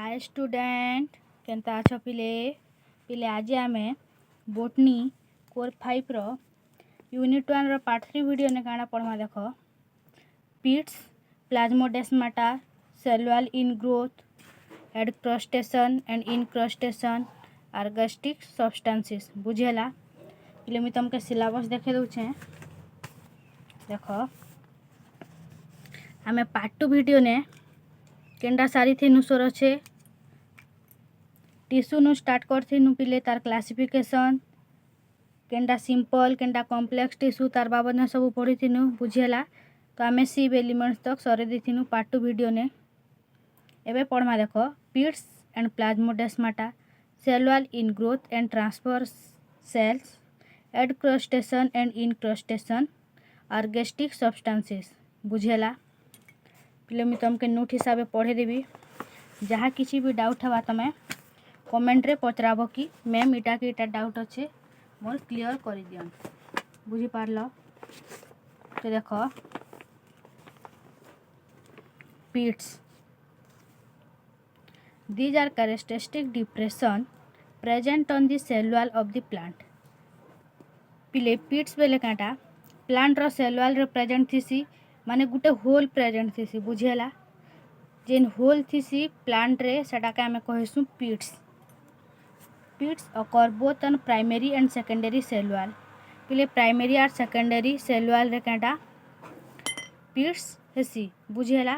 Hi student केनता अछ पिले पिले आज आमे बोटनी कोर 5 रो यूनिट 1 रो पार्ट 3 वीडियो ने काना पढ़मा देख pits plasmodesmata cell wall in growth adcrustation and incrustation ergastic substances बुझेला पिले मी तुमके सिलेबस देखे दउछे देख आमे पार्ट 2 वीडियो ने केनडा सारी थी नुसर अच्छे टिश्यू नु स्टार्ट कर थी पिले तार classification Canada simple Canada complex tissue तार बाबद ने सब पढ़ी थी बुझेला तो आमे सिव एलिमेंट्स तक सरे दी थी पार्ट 2 वीडियो ने एबे पढ़मा देख pits and plasmodesmata cell wall in growth and transfer cells adcrustation and incrustation ergastic substances बुझेला पिले मी तुमके नोट हिसाब पढ़े देवी जहाँ किसी भी डाउट हवा तमें कमेंट रे पचराब कि मैम इटा कि इटा डाउट अच्छे मोर क्लियर कर दियन बुझी पारल तो देख pits these are characteristic depression present on the cell wall of the plant पिले पिट्स बेले काटा प्लांट रो सेल वॉल रे प्रेजेंट थीसी माने गुटे होल प्रेजेंट थीसी बुझेला जेन होल थीसी प्लांट रे सेटा के हमें कहसु pits pits occur both on primary and secondary cell wall पिले प्राइमरी और सेकेंडरी सेल वॉल रे काटा पिट्स हेसी बुझेला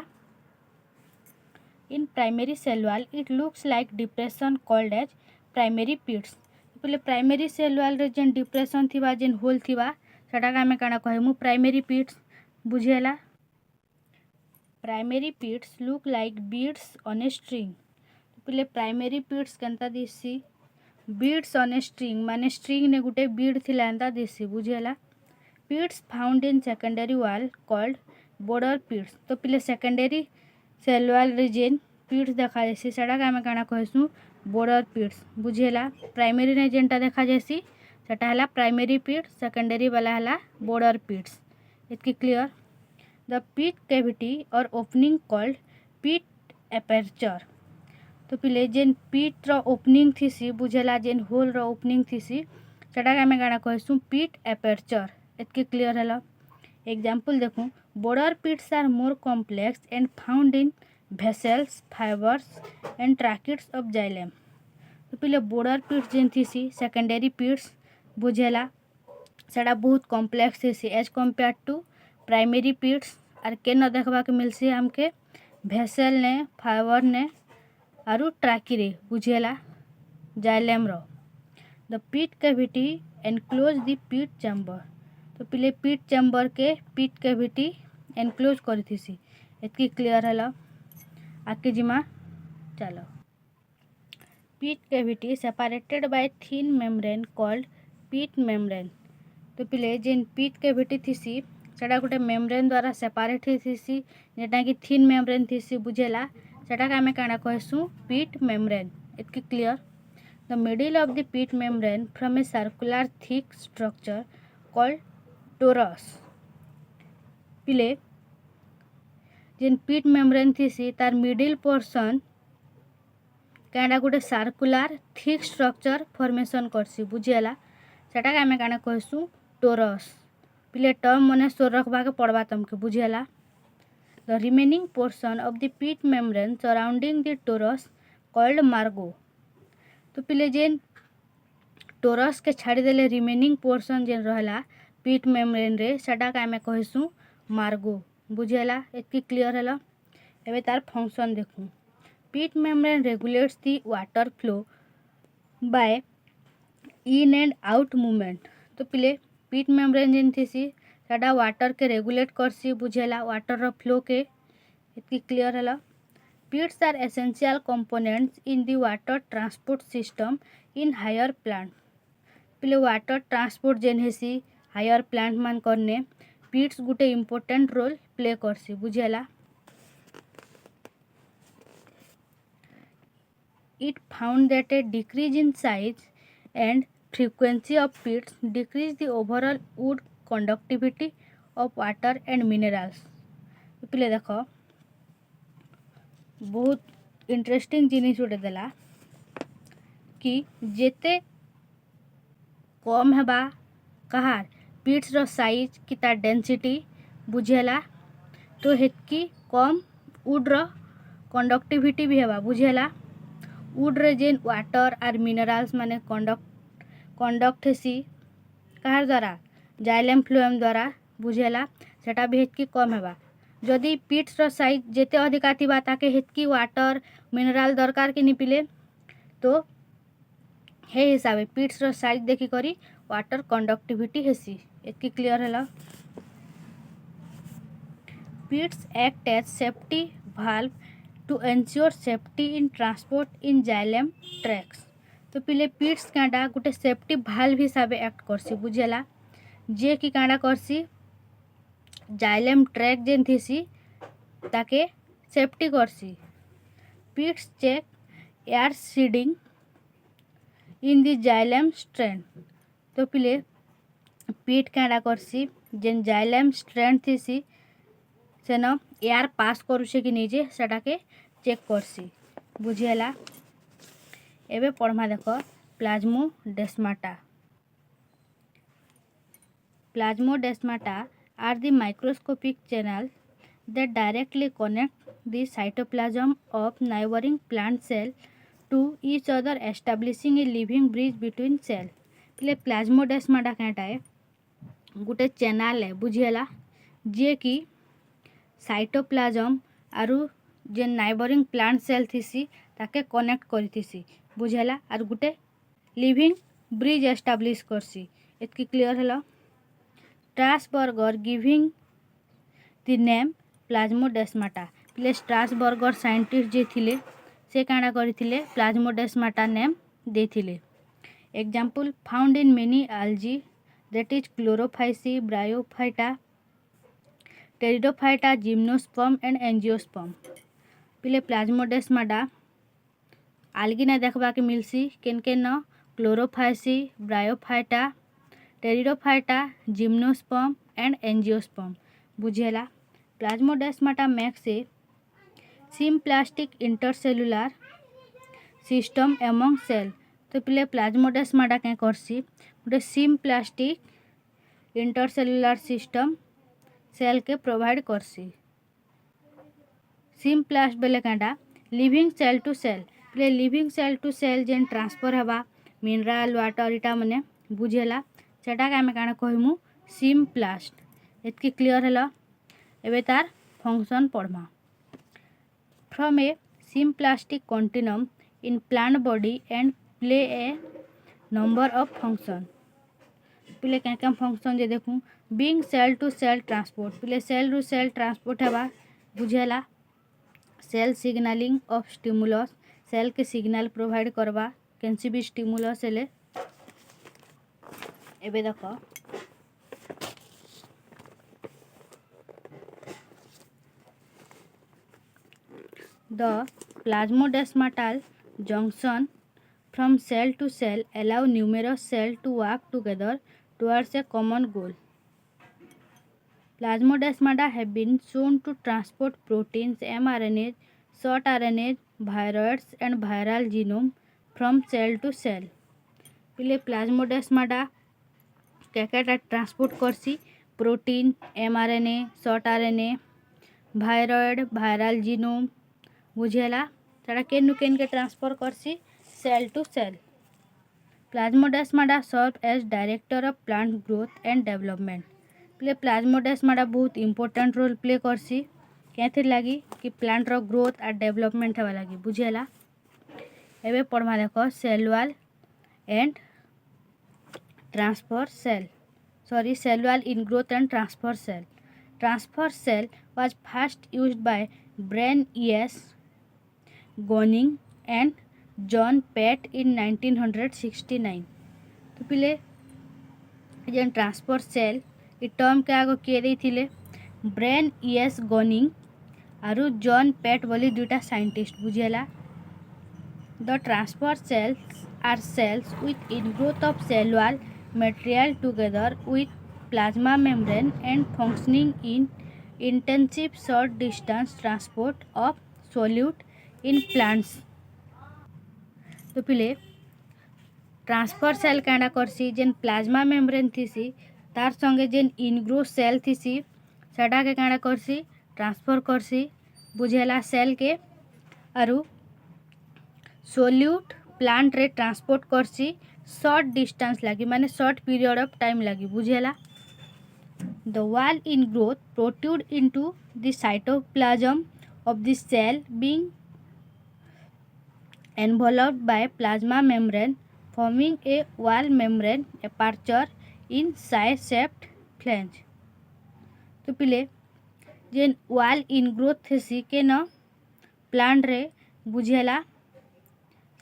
in primary cell wall it looks like depression called as primary pits पिले प्राइमरी सेल वॉल रे जेन डिप्रेशन थिबा जेन whole थिबा सेटा के हमें काना कहमु प्राइमरी पिट्स बुझेला primary pits look like beads on a string पिले प्राइमरी पिट्स केनता दिसी बीड्स ऑन ए स्ट्रिंग माने स्ट्रिंग ने गुटे बीड थिला एंता दिसी बुझेला pits found in secondary wall called border pits तो पिले सेकेंडरी सेल वॉल रे जेन पिट्स देखा जासी सेटा के हमें काना कहसु बॉर्डर पिट्स बुझेला प्राइमरी ने जेनटा देखा जासी सेटा हला प्राइमरी पिट्स सेकेंडरी वाला हला बॉर्डर पिट्स इतकी क्लियर द पिट कैविटी और ओपनिंग कॉल्ड पिट एपर्चर तो पिले जेन पिट रो ओपनिंग थीसी बुझेला जेन होल रो ओपनिंग थीसी सेटा के हमें गाना कहसु पिट एपर्चर इतकी क्लियर हला एग्जांपल देखूं border pits are more complex and found in vessels fibers and tracheids of xylem तो पिले बॉर्डर पिट्स जेन थीसी सेकेंडरी पिट्स बुझेला सेटा बहुत कॉम्प्लेक्स थीसी as compare to primary पिट्स are के न देखबा के मिलसी हमके वेसल ने फाइबर ने आरु ट्रैकी रे बुझेला जाइलम रो the pit cavity enclose the pit chamber तो पिले पिट चैम्बर के पिट कैविटी एनक्लोज करथिसी एतकी क्लियर हला आके जिमा चलो pit cavity separated by thin membrane called pit membrane तो पिले जेन पिट कैविटी थीसी सेटा गोटे मेम्ब्रेन द्वारा सेपरेट थीसी जेटा कि थिन मेम्ब्रेन थीसी बुझेला सेटा के हमें काना कहसु पिट मेम्ब्रेन इतकी clear the middle of the pit membrane from a circular thick structure called torus पिले जेन पिट मेम्ब्रेन थीसी तार मिडिल पोर्शन काना गोटे सर्कुलर थिक स्ट्रक्चर फॉर्मेशन करसी बुझेला सेटा के हमें काना कहसु टोरस पिले टर्म मने सोर रखबा के पड़बा तुमके बुझेला the remaining portion of the pit membrane surrounding the torus called margo तो पिले जेन टोरस के छाड़ी देले रिमेनिंग पोर्शन जेन रहला पिट मेम्ब्रेन रे सेटा के हमें कहसु मार्गो बुझेला इतकी क्लियर हला एबे तार फंक्शन देखू pit membrane regulates the water flow by in and out movement तो पिले पिट मेम्ब्रेन जेन थीसी सेटा वाटर के रेगुलेट करसी बुझेला वाटर रो फ्लो के इतकी क्लियर हला pits are essential components in the water transport system in higher plant पिले वाटर ट्रांसपोर्ट जेन हेसी हायर प्लांट मान करने पिट्स गुटे इम्पोर्टेंट रोल प्ले करसी बुझेला it found that a decrease in size and frequency of pits decrease the overall wood conductivity of water and minerals पिले देख बहुत इंटरेस्टिंग जिनिस गोटे देला कि जेते कम हेबा कहार पिट्स रो साइज कि तार डेंसिटी बुझेला तो हेतकी कम वुड रो कंडक्टिविटी भी हेबा बुझेला। वुड रे जेन वाटर आर मिनरल्स माने कंडक्ट हेसी कहार द्वारा जाइलेम फ्लोएम द्वारा बुझेला सेटा भी हेतकी कम हेबा। जदि पिट्स रो साइज जेते अधिका थिबा ताके हेतकी वाटर मिनरल दरकार कि निपिले तो हे हिसाबे पिट्स रो साइज देखि करी वाटर कंडक्टिविटी हेसी। एतकी क्लियर हैला। Pits act as safety valve to ensure safety in transport in xylem tracks। तो पिले पिट्स कांडा गुटे सेफ्टी valve हिसाबे एक्ट करसी बुझेला जे कि कांडा करसी जाइलेम ट्रैक जेन थीसी ताके सेफ्टी करसी। Pits check air seeding in the xylem strand. तो पिले पिट कांडा करसी जेन जाइलेम स्ट्रैंड थीसी सेन एयर पास करूछे कि नहीं जे सेटा के चेक करसी बुझेला। एबे पढ़मा देखो plasmodesmata. Plasmodesmata are the microscopic channels that directly connect the cytoplasm of neighboring plant cells to each other, establishing a living bridge between cells। पहले प्लाज्मोडेस्माटा कहता है गुटे चैनल है बुझेला जे कि साइटोप्लाज्म आरु जे नाइबरिंग प्लांट सेल थीसी ताके कनेक्ट करी थीसी बुझेला आर गुटे लिविंग ब्रिज एस्टाब्लिश करसी। एतकी क्लियर हैला। Strasburger giving the name plasmodesmata. पहले स्ट्रासबर्गर साइंटिस्ट जे थिले से काना करथिले प्लाज्मोडेस्माटा नेम देथिले। Example found in many algae that is chlorophyci, bryophyta, pteridophyta, gymnosperm and angiosperm। पहले प्लाज्मोडेस्माटा आल्गी ना देखबा के मिलसी केन केन न chlorophyceae, bryophyta, pteridophyta, gymnosperm and angiosperm बुझेला। Plasmodesmata makes a symplastic intercellular system among cell. तो पहले प्लाज्मोडेस्माटा क्या करसी गोटे सिम्प्लास्टिक इंटरसेलुलर सिस्टम सेल के प्रोवाइड करसी। सिम्प्लास्ट बेले कांडा लिविंग सेल टू सेल। पहले लिविंग सेल टू सेल जेन ट्रांसफर हेबा मिनरल वाटर इटा मने बुझेला सेटा के आमे काना कहमु सिम्प्लास्ट। एतकी क्लियर हैला। एबे तार फंक्शन पढ़मा। From a symplastic continuum in plant body and play a number of function. पहले क्या क्या फंक्शन जे देखूँ being cell to cell transport. पहले सेल टू सेल ट्रांसपोर्ट हेबा बुझेला। Cell signaling of stimulus cell के सिग्नल प्रोवाइड करवा कैंसी भी स्टिमुलस हेले। एबे देखो the plasmodesmatal junction from cell to cell allow numerous cells to work together towards a common goal। Plasmodesmata have been shown to transport proteins, mRNAs, short RNAs, viroids and viral genome from cell to cell। पहले plasmodesmata क्या क्या transport करसी protein, mRNA, short RNA, viroid, viral genome बुझेला सेटा केन केन के transfer करसी cell to cell. Plasmodesmata serve as director of plant growth and development. पहले प्लाज्मोडेस्माटा बहुत इंपोर्टेंट रोल प्ले करसी क्या लगी कि प्लांट रो ग्रोथ और डेवलपमेंट हेबा लगी बुझेला। एबे पढ़मा देखो cell wall and transfer cell cell wall in growth and transfer cell. Transfer cell was first used by Brian E.S. Goning and John Pett in 1969। तो पहले जेन ट्रांसफर सेल इ टर्म के आगो किए देथिले ब्रेन E.S. गोनिंग आरु जॉन पेट बोली दुटा scientist बुझेला। The transfer cells are cells with ingrowth of cell wall material together with plasma membrane and functioning in intensive short distance transport of solute in plants. तो पिले transfer cell Kanda करसी जेन plasma membrane थीसी तार संगे जेन इनग्रो cell thesis सेटा के कांडा करसी transfer करसी बुझेला सेल के आरु सोल्यूट प्लांट रे ट्रांसपोर्ट करसी शॉर्ट डिस्टेंस लगी माने शॉर्ट पीरियड ऑफ टाइम लगी बुझेला। The wall in growth protrude into the cytoplasm of the cell being enveloped by plasma membrane forming a wall membrane aperture in size-shaped flange। तो पिले जेन wall इनग्रोथ Tessy के न plant रे बुझेला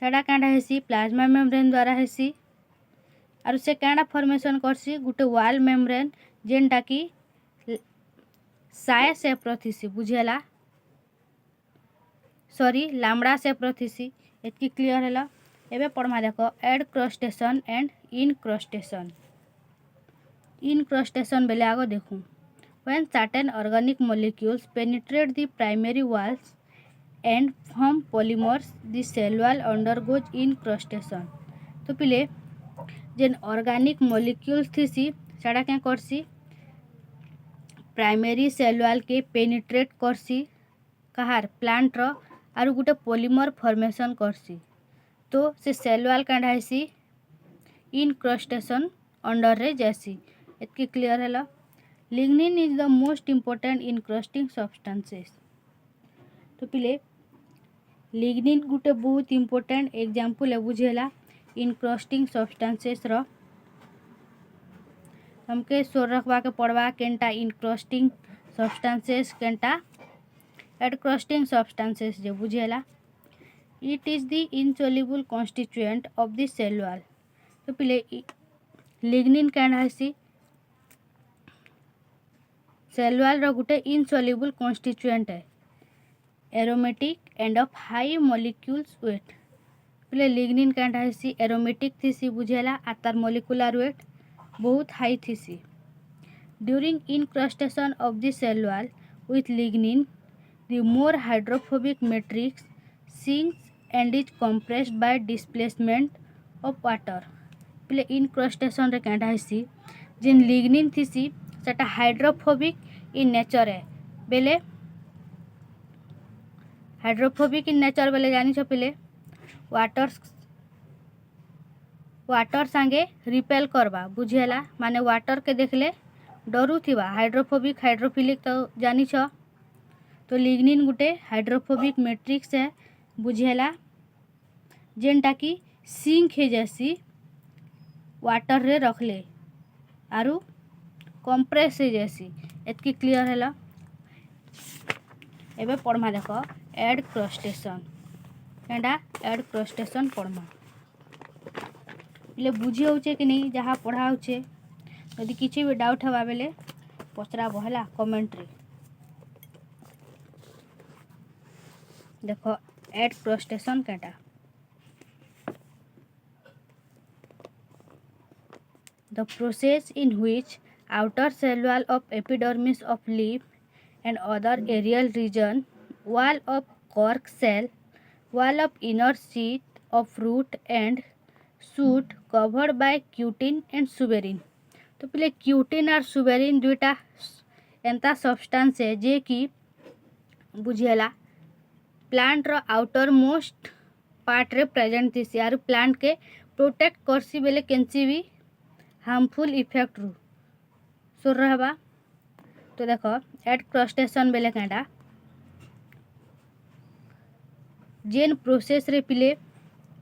सेटा कांडा हेसी प्लाज्मा मेम्ब्रेन द्वारा हेसी और से कांडा फॉर्मेशन करसी गुटे वॉल मेम्ब्रेन जेनटा की साय शेप रो थीसी बुझेला सॉरी लामड़ा शेप रो थीसी। एतकी क्लियर है। एबे पढ़मा देखो adcrustation and incrustation. Incrustation बेले आगो देखूँ when certain organic molecules penetrate the primary walls and form polymers the cell wall undergoes incrustation. तो पिले जेन ऑर्गेनिक मॉलिक्यूल्स थीसी सेटा क्या करसी प्राइमरी सेल वॉल के पेनिट्रेट करसी कहार प्लांट रो आरु गुटे पॉलीमर फॉर्मेशन करसी। तो से सेल वॉल कांडा हेसी इनक्रस्टेशन अंडर रे जैसी। एतकी क्लियर है। Lignin is the most important incrusting substances. तो पिले लिग्निन गुटे बहुत इम्पोर्टेंट एग्जांपल है बुझेला इनक्रस्टिंग सब्सटेंसेस रो। हमके सोर रखवा के पड़वा केनटा इनक्रस्टिंग सब्सटेंसेस केनटा एडक्रस्टिंग सब्सटेंसेस जो बुझेला। It is the insoluble constituent of the cell wall. तो पिले लिग्निन कांडा हेसी सेल वॉल रो गुटे इनसोल्युबल कॉन्स्टिट्यूएंट है aromatic and of high molecules weight. पिले लिग्निन कांडा हेसी एरोमेटिक थीसी बुझेला आ तार मॉलिक्यूलर वेट बहुत हाई थीसी। During incrustation of the cell wall with lignin the more hydrophobic matrix sinks and is compressed by displacement of water। पिले इनक्रस्टेशन रे कांडा हेसी जेन लिग्निन थीसी सेटा हाइड्रोफोबिक इन नेचर है बेले हाइड्रोफोबिक इन नेचर बेले जानी छ पिले वाटर सांगे रिपेल करबा बुझेला माने वाटर के देखले डरू थिबा हाइड्रोफोबिक हाइड्रोफिलिक तो जानी छ। तो लिग्निन गुटे हाइड्रोफोबिक मैट्रिक्स है बुझेला जेनटा की सिंक हे जैसी वाटर रे रखले आरु कंप्रेस हे जैसी। एतकी क्लियर है। एबे पढ़मा देखो एड क्रस्टेशन केंडा एड क्रस्टेशन पढ़मा ले बुझी होचे कि नहीं जहाँ पढ़ा होचे यदि किसी भी डाउट हवा बेले पचरा बहला कमेंट रे। देखो एड क्रस्टेशन केटा the process in which outer cell wall of epidermis of leaf and other aerial region wall of cork cell wall of inner sheet of root and shoot covered by cutin and suberin. तो पहले cutin और suberin दुईटा एंता substance है जे कि बुझेला plant रो outer most part रे present thesis आरु plant के प्रोटेक्ट करसी बेले केनसी भी हार्मफुल इफेक्ट रू सुर रहबा। तो देखो एड क्रस्टेशन बेले कांडा जेन प्रोसेस रे पिले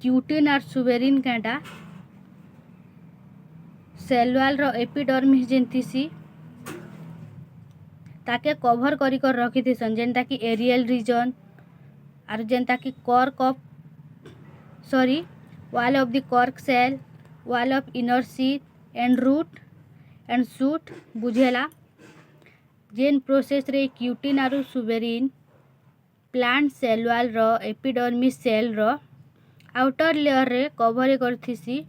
क्यूटिन और सुबेरिन कांडा सेल वॉल रो एपिडर्मिस जेन थीसी ताके कवर करी कर रखी थीसन जेनटा की एरियल रीजन और जेनता की cork of sorry wall of the cork cell wall of inner sheet and root and shoot बुझेला जेन प्रोसेस रे क्यूटिन और सुबेरिन प्लांट सेल वॉल रो एपिडर्मिस सेल रो आउटर लेयर रे कवर करथीसी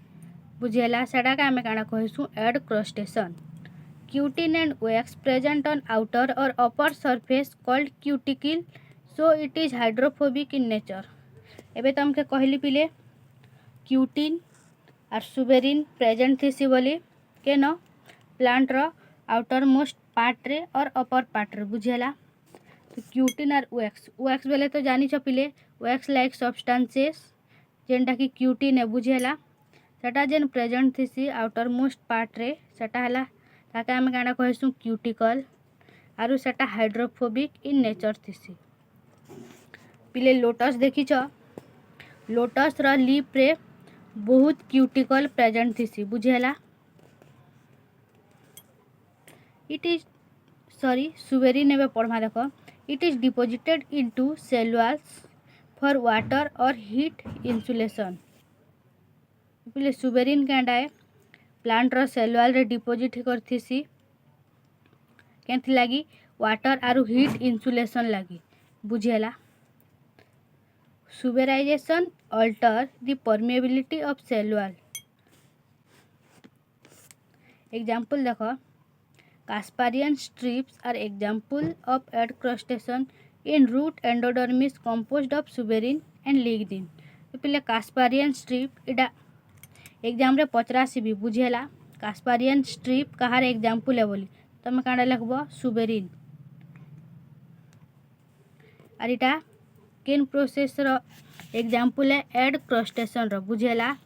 बुझेला सेटा का आमे काना कहसु adcrustation. Cutin and wax present on outer और upper surface called cuticle so it is hydrophobic in nature. एबे तुमके कहली पिले क्यूटिन आर सुबेरिन प्रेजेंट थी बोली के न प्लांट रो आउटर मोस्ट पार्ट रे और अपर पार्ट रे बुझेला। तो क्यूटिन आर वैक्स बेले तो जानी पिले वैक्स लाइक सब्सटेंसेस जेनटा कि क्यूटिन है बुझेला सेटा जेन प्रेजेंट थी आउटर मोस्ट पार्ट रे सेटा हला ताके आमे काना कहसु क्यूटिकल आरु सेटा हाइड्रोफोबिक इन नेचर थी। पिले लोटस देखिछ लोटस रो लीफ रे बहुत क्यूटिकल प्रेजेंट थी बुझेला। इट इज सॉरी सुबेरिन एबे पढ़मा देखो it is deposited into cell walls for water और हीट इंसुलेशन। पिले सुबेरिन केंडा है प्लांट रो सेल वॉल रे डिपोजिट करथिसी केंथि लागी वाटर आरु हीट इंसुलेशन लागी बुझेला। Suberization alter the permeability of cell wall. Example देखो casparian strips are example of adcrustation in root endodermis composed of suberin and lignin. तो पिले कास्पारियन स्ट्रिप इडा एग्जाम रे पचरासी भी बुझेला कास्पारियन स्ट्रिप कहार एग्जांपल है बोली तुम कांडा लिखबो सुबेरिन आर इटा केन प्रोसेस रो एग्जांपल है एड क्रस्टेशन रो बुझेला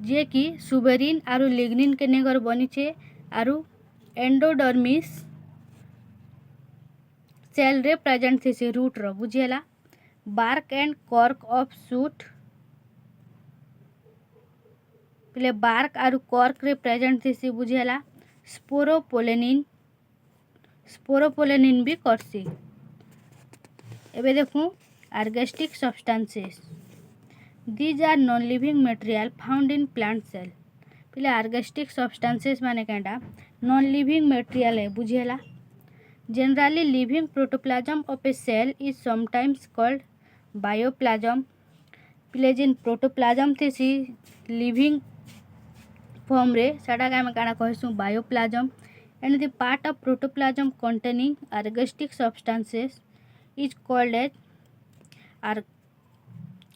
जे कि सुबेरिन आरु लिग्निन के नेगर बनी छे आरु एंडोडर्मिस सेल रे प्रेजेंट थी रूट रो बुझेला। Bark and cork of shoot पहले बार्क आरु कॉर्क रे प्रेजेंट थी बुझेला। स्पोरोपोलेनिन भी करसी। एबे देखूं ergastic substances these are non living material found in plant cell. पहले आर्गेस्टिक सब्सटेंसेस माने केंडा नॉन लिविंग मटेरियल है बुझेला। Generally living protoplasm of a cell is sometimes called bioplasm. पहले जिन प्रोटोप्लाज्म थी लिविंग फॉर्म रे सेटा का काना कहसु bioplasm and the part of protoplasm containing ergastic substances is called as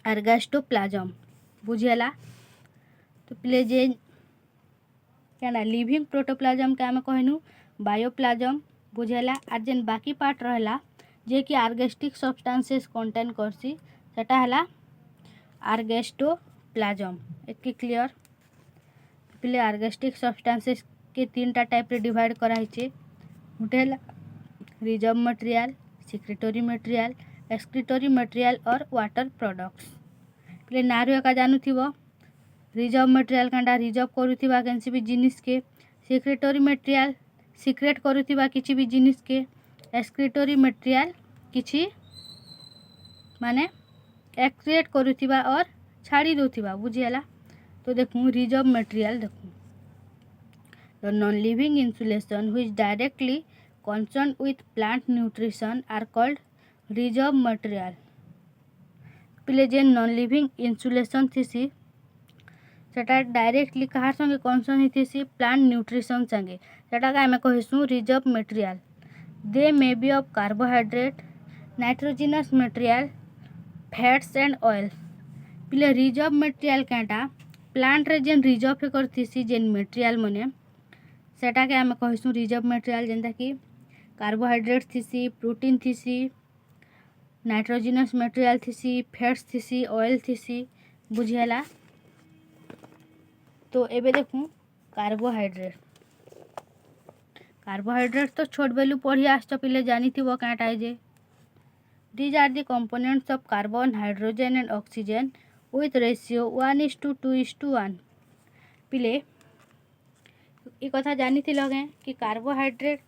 ergastoplasm बुझेला। तो पहले जे क्या लिविंग प्रोटोप्लाज्म के आमे कहनु बायोप्लाज्म बुझेला आर जेन बाकी पार्ट रहला जे कि आर्गेस्टिक सब्सटेंसेस कंटेन करसी सेटा हला आर्गेस्टोप्लाज्म। एतके क्लियर। पहले आर्गेस्टिक सब्सटेंसेस के तीनटा टाइप रे डिवाइड करा छे गोटे हला reserve material secretory material excretory material और वाटर प्रोडक्ट्स। पहले नारु एका जानूथिबो रिजर्व मटेरियल कांडा रिजर्व करूथिबा केनसी भी जिनिस के सिक्रेटरी मटेरियल सिक्रेट करूथिबा किछि भी जिनिस के एक्सक्रीटरी मटेरियल किछि माने एक्सक्रीट करूथिबा और छाड़ी दोथिबा बुझियाला। तो देखूं रिजर्व मटेरियल देखूं the non living insulation which directly concern with plant nutrition are called reserve material. पहले जे नॉन लिविंग इंसुलेशन थीसी सेटा डायरेक्टली कहार संगे कंसर्न थीसी प्लांट न्यूट्रिशन संगे सेटा का आमे कहसु reserve material. They may be of carbohydrate nitrogenous material fats and oil. पहले रिजर्व मटेरियल केटा प्लांट रे जेन रिजर्व करथीसी जेन मटेरियल मने सेटा के आमे कहसु रिजर्व मटेरियल जेंता कि carbohydrate thesis protein thesis nitrogenous material thesis fats thesis oil thesis बुझेला। तो एबे देखूं कार्बोहाइड्रेट तो छोट बेलू पढ़ी आसछ पिले जानी थिबो काटा जे these are the components of carbon hydrogen and oxygen with ratio 1:2:1। पिले ये कथा जानी थिलो के कि कार्बोहाइड्रेट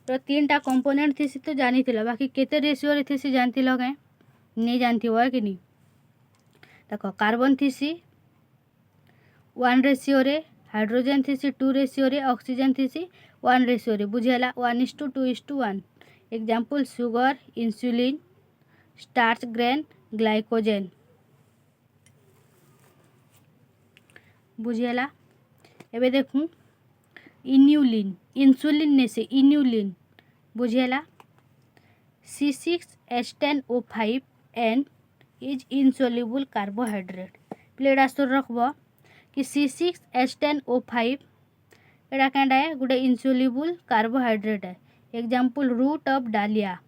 तो तीनटा कंपोनेंट थीसी तो जानी थिलो बाकी केते रेशियो रे थीसी जानती लो के नहीं जानती हो कि नहीं। देखो कार्बन थीसी 1 रेशियो रे हाइड्रोजन थीसी 2 रेशियो रे ऑक्सीजन थीसी 1 रेशियो रे बुझेला 1:2:1। Example sugar insulin starch grain glycogen बुझेला। एबे देखूं इन्सुलिन ने से इन्युलिन बुझेला C6H10O5N is insoluble carbohydrate. Plate आसर रखब कि C6H10O5 एटा क्या है गोटे इनसोल्युबल कार्बोहाइड्रेट है। Example root of dahlia.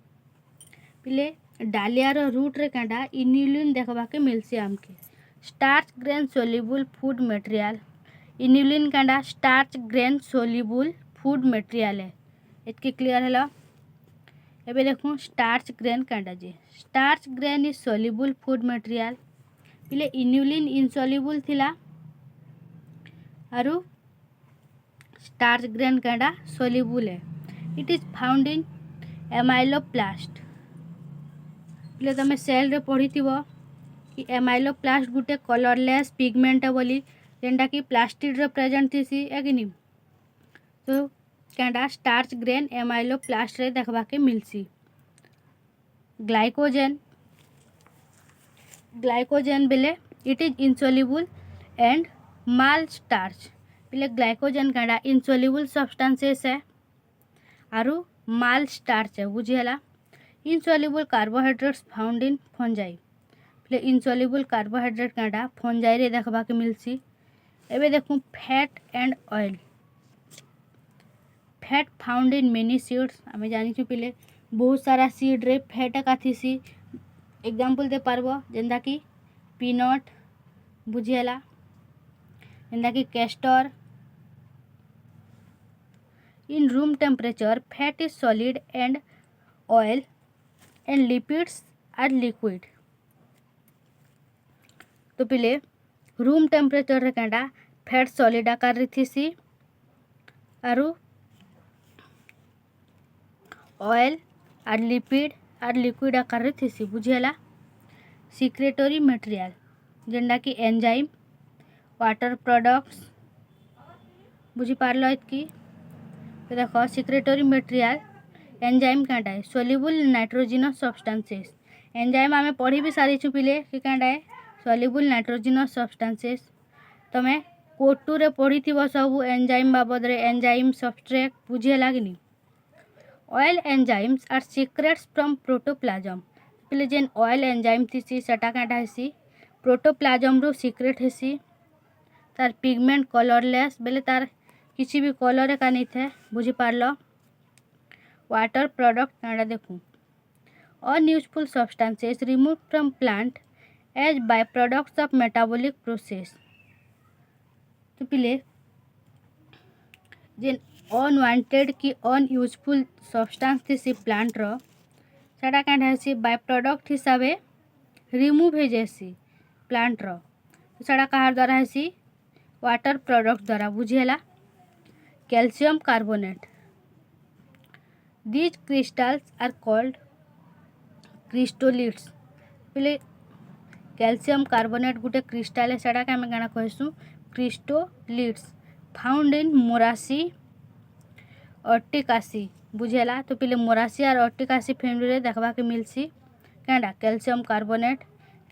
पिले डालिया रो रूट रे क्या इन्युलिन देखबा के मिलसी आमके। Starch grain soluble food material. Inulin क्या starch grain soluble food material है। इतके क्लियर है। एबे देखो स्टार्च ग्रेन क्या जे starch grain is soluble food material. पिले इन्युलिन इनसोल्युबल थिला आरु स्टार्च ग्रेन क्या सोल्युबल है। It is found in amyloplast. पिले तुम सेल रे पढ़ी कि एमाइलोप्लास्ट गुटे कलरलेस पिगमेंट है बोली जेनटा कि प्लास्टिड रे प्रेजेंट थी है कि नहीं। तो क्या स्टार्च ग्रेन एमाइलोप्लास्ट रे देखबा के मिलसी। ग्लाइकोजेन ग्लाइकोजेन बेले इट इज इनसोल्युबल एंड माल स्टार्च। बेले ग्लाइकोजेन क्या इनसोल्युबल सब्सटेंसेस है आरु माल स्टार्च है बुझीला। Insoluble carbohydrates found in fungi. बेले इनसोल्युबल कार्बोहाइड्रेट क्या फंजाई रे देखबा के मिलसी। एबे देखूँ fat and oil. Fat found in many seeds. आम जानी पिले बहुत सारा सीड रे फैट एका थीसी। एग्जांपल दे पारबो जेंदा कि पीनट बुझीला जेंदा कि castor. In room temperature fat is solid and oil and lipids are liquid. तो पिले रूम टेम्परेचर रे क्या फैट सॉलिड आकार रे थीसी आरु oil are lipid are liquid आकार रे थीसी बुझीला। सिक्रेटरी मटेरियल जेंदा कि एंजाइम वाटर प्रोडक्ट्स बुझी पारल। इतकी तो देखो सिक्रेटरी मटेरियल एंजाइम क्या है सोल्युबल नाइट्रोजिनस सब्सटेंसेस। एंजाइम आम पढ़ी भी सारी पिले कि क्या है सोल्युबल नाइट्रोजिनस सब्सटेंसेस। तुम कोटू रे पढ़ी थी सब एंजाइम बाबद रे एंजाइम सब्सट्रेट बुझीला कि नहीं। Oil enzymes are secrets from protoplasm. पिले जेन ऑयल एंजाइम थी सेटा क्या हेसी प्रोटोप्लाज्म रो सीक्रेट हेसी। तार पिगमेंट कलरलेस बेले तार किसी भी कलर का नहीं थे बुझी पारल। वाटर प्रोडक्ट क्या देखूँ unuseful substances remove from plant as by products of metabolic process. तो पिले जेन अनवांटेड कि अनयूजफुल सब्सटेंस थी प्लांट रो सेटा क्या हेसी बाय प्रोडक्ट हिसाब रिमूव हो जासी प्लांट रो। सेटा कहार द्वारा हेसी वाटर प्रोडक्ट द्वारा बुझीला। Calcium carbonate these crystals are called cystoliths. पिले कैल्शियम कार्बोनेट गुटे क्रिस्टाल है सेटा के आम क्या कहसु क्रिस्टोलिट्स फाउंड इन मोरासी अर्टिकासी बुझेला। तो पिले मोरासी और अर्टिकासी फैमिली रे देखबा के मिलसी क्या calcium carbonate.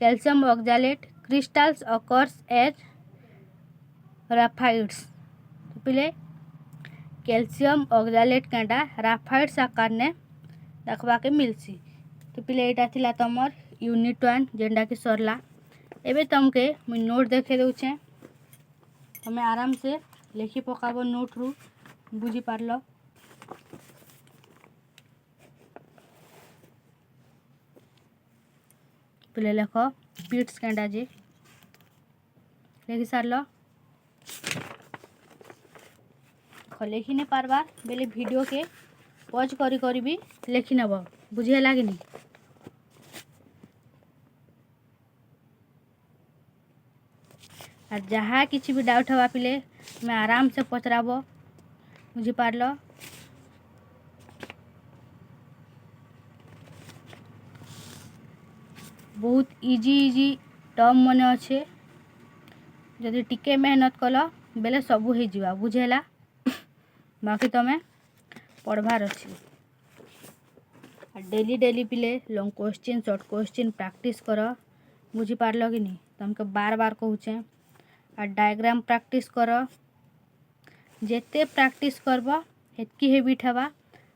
Calcium oxalate crystals occurs as raphides. तो पिले कैल्शियम ऑक्जालेट क्या राफाइड्स आकार ने देखबा के मिलसी। तो पिले एटा थिला तमर यूनिट 1 जेंडा कि सरला। एबे तुमके मुझे नोट देखे दूचे तुम्हें आराम से लिखी पकाब नोट रू बुझी पारल। पिले लेख पिट्स क्या जे लिखि सारल। लिखि नहीं पारबार बेले वीडियो के पॉज करी भी लिखि नब बुझीला कि नहीं। और जहाँ किसी भी डाउट हवा पिले मैं आराम से पचराब बुझी पारल। बहुत इजी टर्म मन अच्छे जदि टिके मेहनत कल बेले सबू हो जावा बुझेला। बाकी तुम्हें पढ़वार अच्छे डेली डेली पिले long question short question practice कर बुझी पारल कि नहीं। तुमके बार बार कहूचे और डायग्राम प्रैक्टिस कर जेते प्रैक्टिस करब हेतकी हेबिट हवा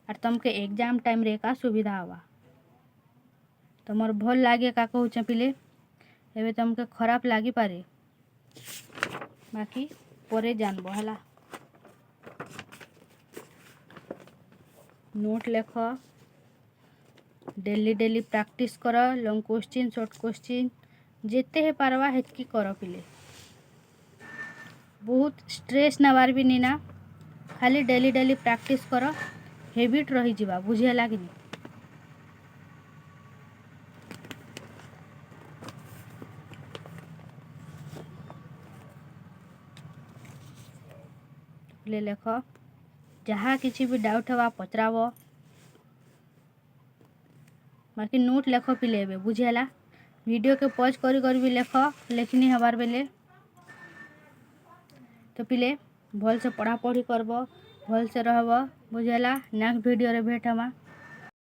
और तुमके एग्जाम टाइम रे का सुविधा हवा। तुमर भल लगे का कहूँ पिले एबे तुमके खराब लगी पारे बाकी परे जानबो हला। नोट लेख डेली डेली प्रैक्टिस कर लॉन्ग क्वेश्चन शॉर्ट क्वेश्चन जेते है पारवा हेतकी कर पिले। बहुत स्ट्रेस नबार भी नहीं ना खाली डेली डेली प्रैक्टिस कर हैबिट रही जिबा बुझेला कि नहीं। ले लेख जहाँ किसी भी डाउट हवा पचराव बाकी नोट लेख पिले बुझेला। वीडियो के पॉज कर भी लेख लेखनी हबार बेले तो पिले भल से पढ़ापढ़ी करब भल से रहब बुझेला। नेक्स्ट वीडियो रे भेट हमा।